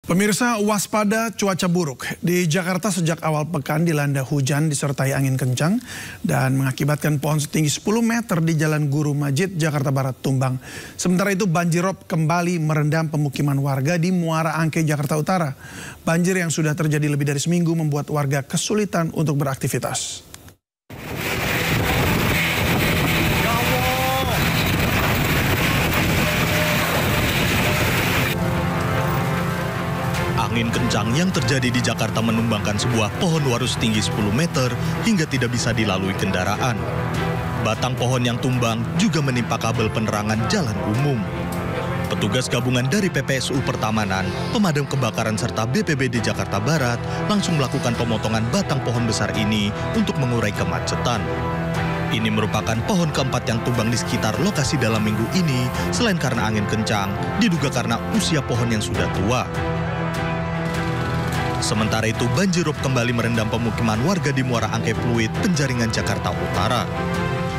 Pemirsa, waspada cuaca buruk. Di Jakarta sejak awal pekan dilanda hujan disertai angin kencang dan mengakibatkan pohon setinggi 10 meter di Jalan Guru Majid, Jakarta Barat tumbang. Sementara itu banjirop kembali merendam pemukiman warga di Muara Angke, Jakarta Utara. Banjir yang sudah terjadi lebih dari seminggu membuat warga kesulitan untuk beraktivitas. Angin kencang yang terjadi di Jakarta menumbangkan sebuah pohon waru setinggi 10 meter hingga tidak bisa dilalui kendaraan. Batang pohon yang tumbang juga menimpa kabel penerangan jalan umum. Petugas gabungan dari PPSU Pertamanan, Pemadam Kebakaran serta BPBD Jakarta Barat langsung melakukan pemotongan batang pohon besar ini untuk mengurai kemacetan. Ini merupakan pohon keempat yang tumbang di sekitar lokasi dalam minggu ini, selain karena angin kencang, diduga karena usia pohon yang sudah tua. Sementara itu, banjirop kembali merendam pemukiman warga di Muara Angke Pluit, Penjaringan, Jakarta Utara.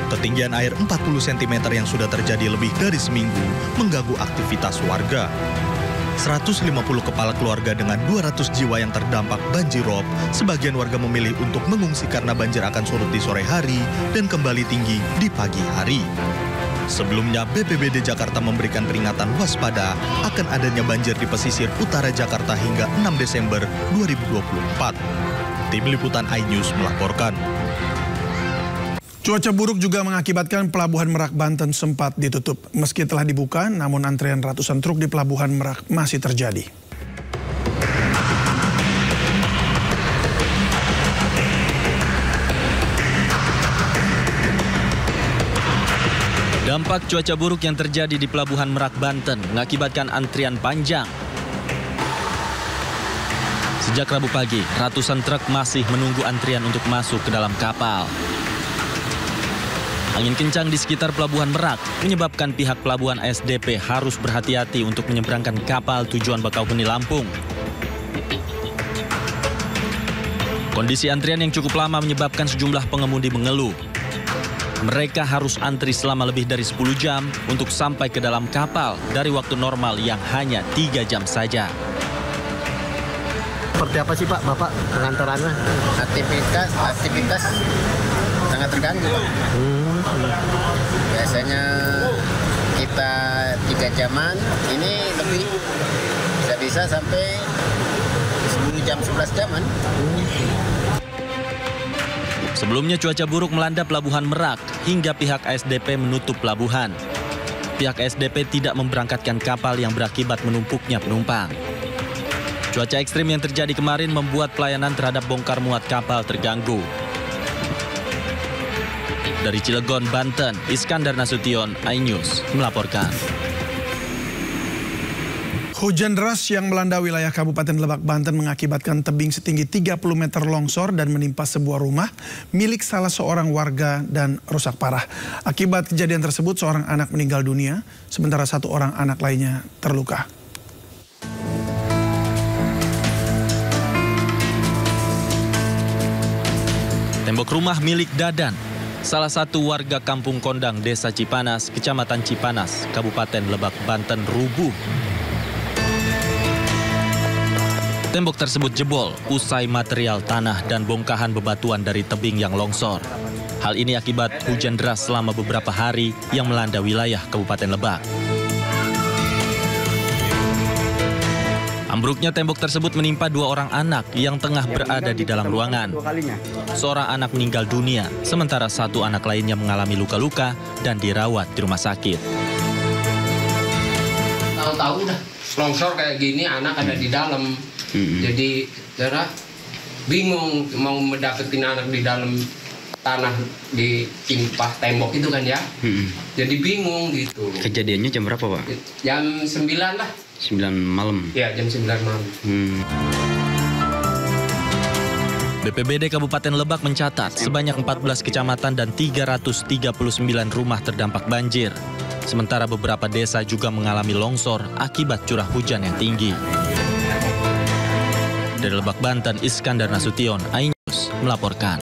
Ketinggian air 40 cm yang sudah terjadi lebih dari seminggu mengganggu aktivitas warga. 150 kepala keluarga dengan 200 jiwa yang terdampak banjirop, sebagian warga memilih untuk mengungsi karena banjir akan surut di sore hari dan kembali tinggi di pagi hari. Sebelumnya, BPBD Jakarta memberikan peringatan waspada akan adanya banjir di pesisir utara Jakarta hingga 6 Desember 2024. Tim Liputan iNews melaporkan. Cuaca buruk juga mengakibatkan Pelabuhan Merak, Banten sempat ditutup. Meski telah dibuka, namun antrean ratusan truk di Pelabuhan Merak masih terjadi. Dampak cuaca buruk yang terjadi di Pelabuhan Merak, Banten mengakibatkan antrian panjang. Sejak Rabu pagi, ratusan truk masih menunggu antrian untuk masuk ke dalam kapal. Angin kencang di sekitar Pelabuhan Merak menyebabkan pihak Pelabuhan ASDP harus berhati-hati untuk menyeberangkan kapal tujuan Bakauheni, Lampung. Kondisi antrian yang cukup lama menyebabkan sejumlah pengemudi mengeluh. Mereka harus antri selama lebih dari 10 jam untuk sampai ke dalam kapal dari waktu normal yang hanya 3 jam saja. Seperti apa sih Pak, Bapak pengantarannya? Aktivitas sangat terganggu Pak. Biasanya kita 3 jaman, ini lebih bisa sampai 10 jam, 11 jaman. Sebelumnya cuaca buruk melanda Pelabuhan Merak hingga pihak ASDP menutup pelabuhan. Pihak ASDP tidak memberangkatkan kapal yang berakibat menumpuknya penumpang. Cuaca ekstrim yang terjadi kemarin membuat pelayanan terhadap bongkar muat kapal terganggu. Dari Cilegon, Banten, Iskandar Nasution, iNews melaporkan. Hujan deras yang melanda wilayah Kabupaten Lebak, Banten mengakibatkan tebing setinggi 30 meter longsor dan menimpa sebuah rumah milik salah seorang warga dan rusak parah. Akibat kejadian tersebut, seorang anak meninggal dunia, sementara satu orang anak lainnya terluka. Tembok rumah milik Dadan, salah satu warga Kampung Kondang, Desa Cipanas, Kecamatan Cipanas, Kabupaten Lebak, Banten, rubuh. Tembok tersebut jebol usai material tanah dan bongkahan bebatuan dari tebing yang longsor. Hal ini akibat hujan deras selama beberapa hari yang melanda wilayah Kabupaten Lebak. Ambruknya tembok tersebut menimpa 2 orang anak yang tengah berada di dalam ruangan. Seorang anak meninggal dunia, sementara 1 anak lainnya mengalami luka-luka dan dirawat di rumah sakit. Tahu-tahu dah longsor kayak gini, anak ada di dalam. Jadi darah bingung mau mendapetin anak di dalam tanah di timpah tembok itu kan ya. Jadi bingung gitu. Kejadiannya jam berapa Pak? Jam 9 lah. 9 malam? Ya, jam 9 malam. BPBD Kabupaten Lebak mencatat sebanyak 14 kecamatan dan 339 rumah terdampak banjir. Sementara beberapa desa juga mengalami longsor akibat curah hujan yang tinggi. Dari Lebak, Banten, Iskandar Nasution, iNews melaporkan.